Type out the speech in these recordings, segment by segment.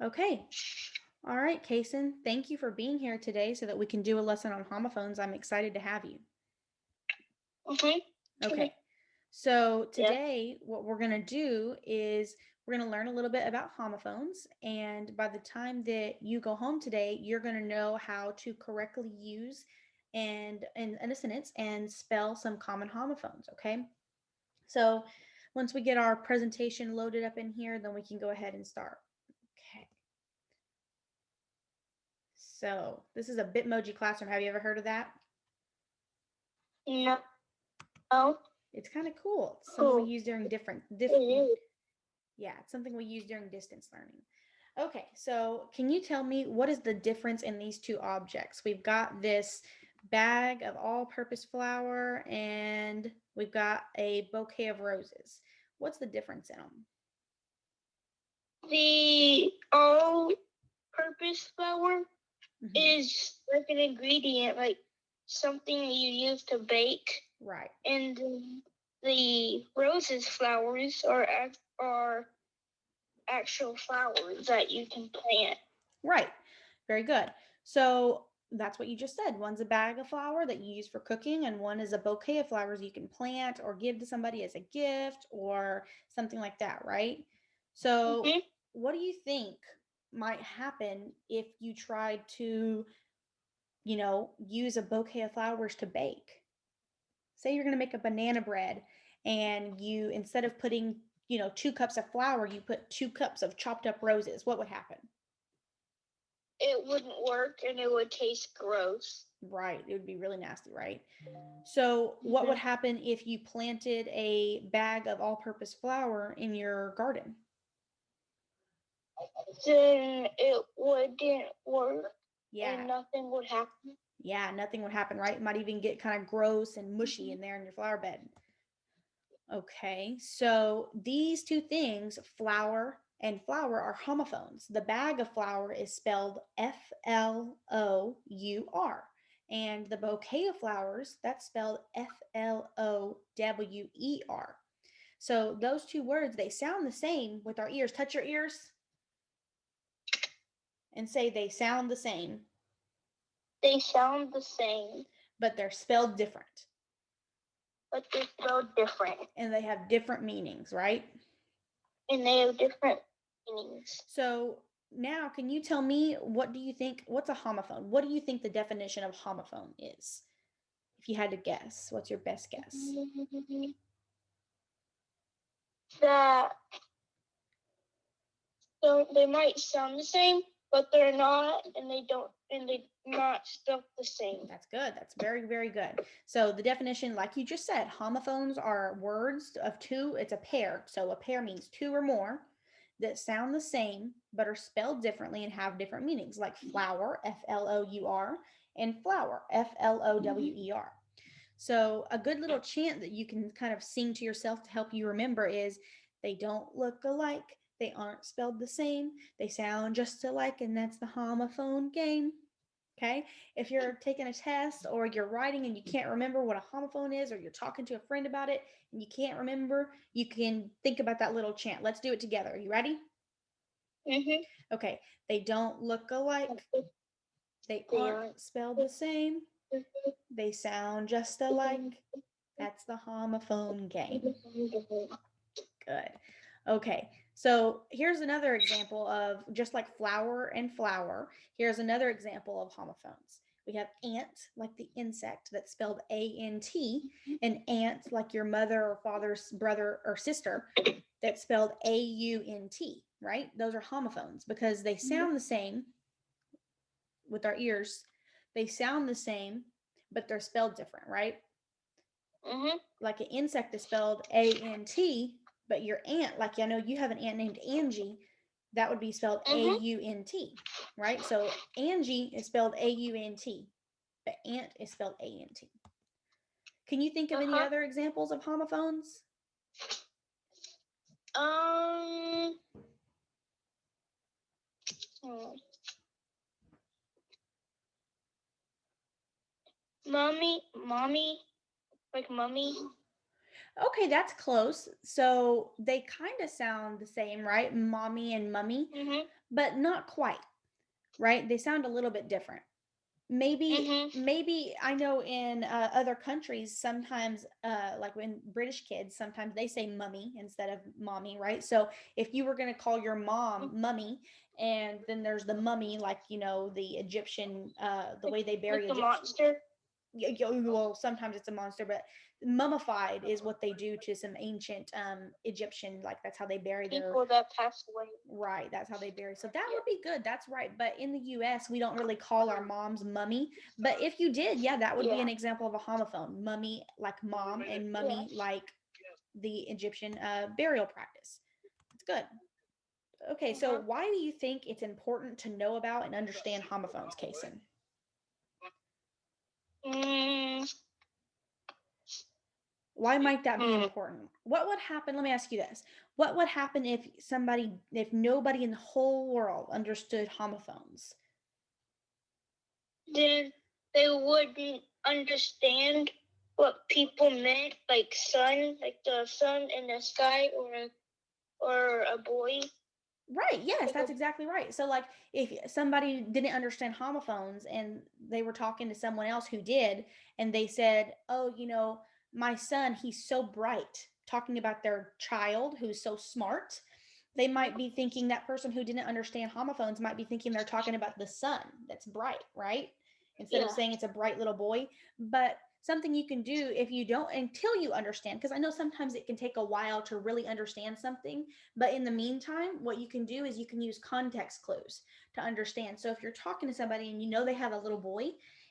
Okay. All right, Kason, thank you for being here today so that we can do a lesson on homophones. I'm excited to have you. Okay. Okay. So Yeah. today, what we're going to do is we're going to learn a little bit about homophones. And by the time that you go home today, you're going to know how to correctly use and in a sentence and spell some common homophones. Okay. So once we get our presentation loaded up in here, then we can go ahead and start. Okay. So this is a Bitmoji classroom. Have you ever heard of that? No. Oh, It's kind of cool. It's something we cool. use during It is. yeah, it's something we use during distance learning. Okay, so can you tell me what is the difference in these two objects? We've got this bag of all-purpose flour and we've got a bouquet of roses. What's the difference in them? The all-purpose flour Mm-hmm. is like an ingredient, like something you use to bake, Right. and the roses flowers are actual flowers that you can plant. Right. Very good. So that's what you just said. One's a bag of flour that you use for cooking, and one is a bouquet of flowers you can plant or give to somebody as a gift or something like that, right? So, Mm-hmm. what do you think might happen if you tried to, use a bouquet of flowers to bake? Say you're going to make a banana bread and you, instead of putting, 2 cups of flour, you put 2 cups of chopped up roses. What would happen? It wouldn't work, and it would taste gross. Right. It would be really nasty, right? So, what would Mm-hmm. happen if you planted a bag of all purpose flour in your garden? Then it wouldn't work, Yeah. and nothing would happen. Yeah. Nothing would happen, right? It might even get kind of gross and mushy in there in your flower bed. Okay. So, these two things, flour and flour, are homophones. The bag of flour is spelled Flour, and the bouquet of flowers, that's spelled Flower. So those two words, they sound the same with our ears. Touch your ears and say they sound the same, They sound the same, but they're spelled different but they're spelled different, and they have different meanings, right? and they have different meanings. So now can you tell me, what do you think, what's a homophone? What do you think the definition of homophone is? If you had to guess, what's your best guess? That so they might sound the same, but they're not, and they're not spelled the same. That's good. That's very, very good. So the definition, like you just said, homophones are words of two. It's a pair. So a pair means two or more that sound the same but are spelled differently and have different meanings, like flower, Flour, and flower, Flower. So a good little chant that you can kind of sing to yourself to help you remember is, they don't look alike, they aren't spelled the same, they sound just alike, and that's the homophone game. Okay. If you're taking a test or you're writing and you can't remember what a homophone is, or you're talking to a friend about it and you can't remember, you can think about that little chant. Let's do it together. Are you ready? Mm-hmm. Okay. They don't look alike. They They aren't aren't. spelled the same. They sound just alike. That's the homophone game. Good. Okay. So here's another example of, just like flower and flower, here's another example of homophones. We have ant, like the insect, that's spelled A-N-T, and aunt, like your mother or father's brother or sister, that's spelled A-U-N-T, right? Those are homophones because they sound the same with our ears. They sound the same, but they're spelled different, right? Mm-hmm. Like an insect is spelled A-N-T, but your aunt, like I know you have an aunt named Angie, that would be spelled Mm-hmm. A-U-N-T, right? So Angie is spelled A-U-N-T, but aunt is spelled A-N-T. Can you think of any Uh-huh. other examples of homophones? Um. hmm. Mommy, like mummy. Okay, that's close. So they kind of sound the same, right? Mommy and mummy, Mhm. but not quite, right? They sound a little bit different. Maybe Mhm. I know in other countries sometimes like when British kids sometimes they say mummy instead of mommy, right? So if you were going to call your mom mummy, and then there's the mummy, like the Egyptian, the way they Like bury the Egyptian. monster. Well, sometimes it's a monster, but mummified is what they do to some ancient Egyptian, like that's how they bury their. People that pass away. Right, that's how they bury. So that Yeah. would be good. That's right. But in the US, we don't really call our moms mummy. But if you did, yeah, that would be Yeah. an example of a homophone. Mummy like mom, and mummy Yes. like the Egyptian burial practice. It's good. Okay, so Uh-huh. why do you think it's important to know about and understand homophones, Kason? Mm, Why might that be hmm. important? What would happen? Let me ask you this. What would happen if nobody in the whole world understood homophones? Then they wouldn't understand what people meant, like sun, like the sun in the sky, or a boy, Right. Yes, like that's exactly right. So, like, if somebody didn't understand homophones and they were talking to someone else who did, and they said, "Oh, my son, he's so bright," talking about their child who's so smart, they might be thinking that person who didn't understand homophones might be thinking they're talking about the sun that's bright, right? Instead of yeah, saying it's a bright little boy. But something you can do if you don't, until you understand, because I know sometimes it can take a while to really understand something, but in the meantime, what you can do is you can use context clues to understand. So if you're talking to somebody and they have a little boy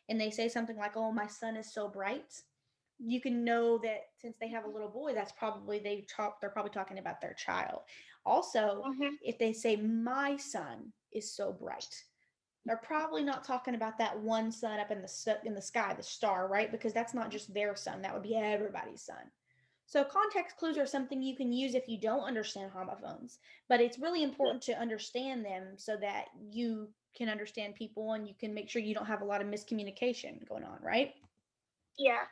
and they say something like, "Oh, my son is so bright," you can know that since they have a little boy, that's probably they're probably talking about their child. Also, hmm, if they say my son is so bright, they're probably not talking about that one sun up in the sky, the star, right? Because that's not just their sun, that would be everybody's sun. So context clues are something you can use if you don't understand homophones, but it's really important to understand them so that you can understand people and you can make sure you don't have a lot of miscommunication going on, right? yeah.